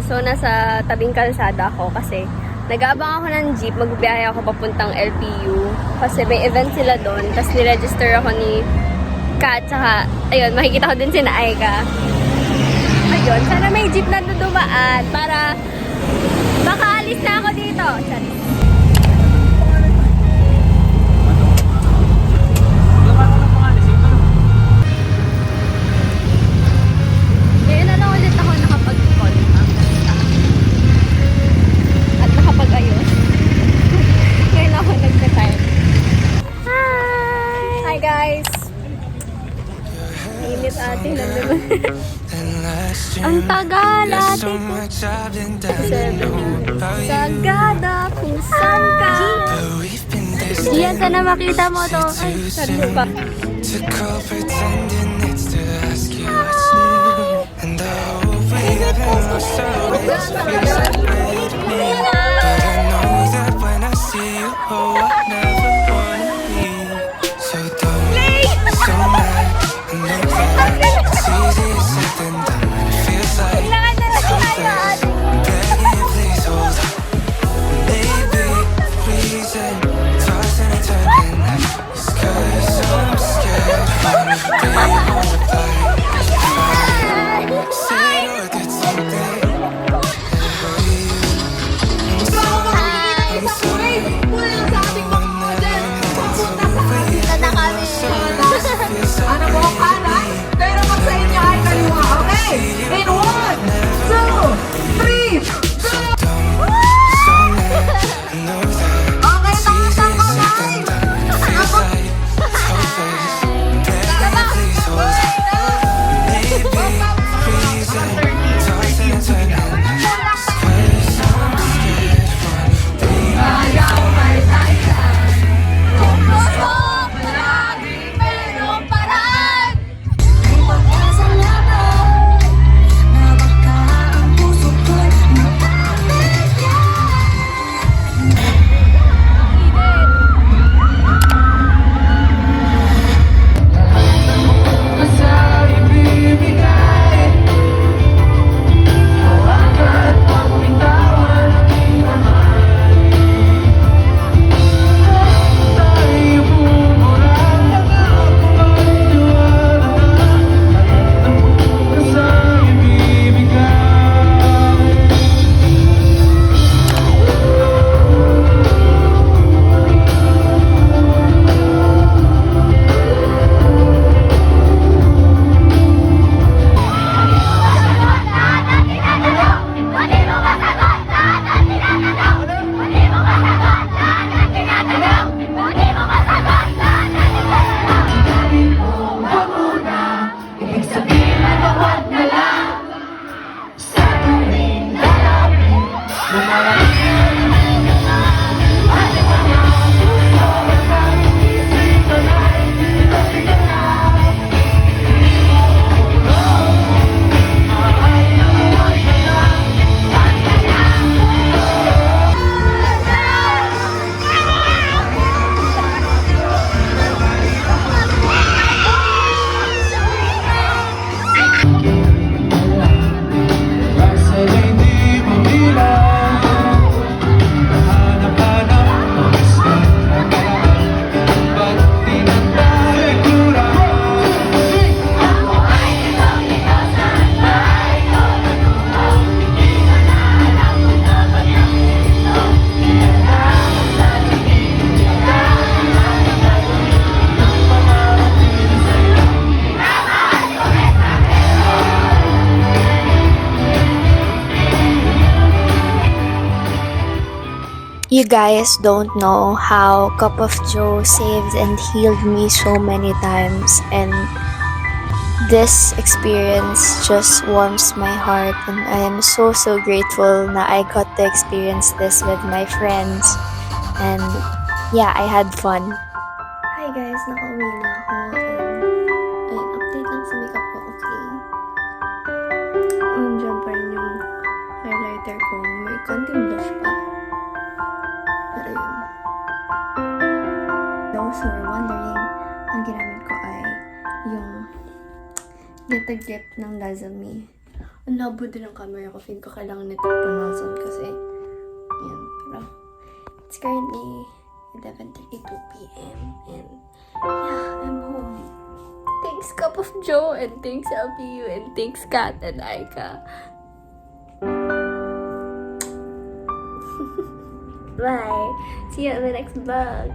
So, nasa tabing kalsada ako kasi nag-aabang ako ng jeep. Magbibiyahe ako papuntang LPU kasi may event sila doon. Tapos niregister ako ni Kat. Tsaka, ayun, makikita ko din si Aika. Ayun, sana may jeep na dumaan para makaalis na ako dito. Charis. Ngayon na lang ulit ako nakapag-call. At nakapag-ayos. Ngayon ako nagka-time. Hi! Hi guys! Init atin lang naman. Ang tagal ate ko. Sagada kung saan ka. Iyan, sana makita mo to. Ay, sarili pa. You guys don't know how Cup of Joe saved and healed me so many times, and this experience just warms my heart, and I am so grateful na I got to experience this with my friends, and yeah, I had fun. Hi guys, nakauwi na ako, and ayun, update lang sa makeup ko, okay? Nandiyan pa rin yung highlighter ko, may konting blush pa. Pero yun. Those who are wondering, ang ginamit ko ay yung Get a Grip ng Dazzle Me. Ang labo din ang camera ko. Feel ko kailangan nito panasan kasi yan. Pero it's currently 11:32 p.m. and yeah, I'm home. Thanks Cup of Joe and thanks LPU and thanks Kat and Aika. Bye. See you in the next vlog.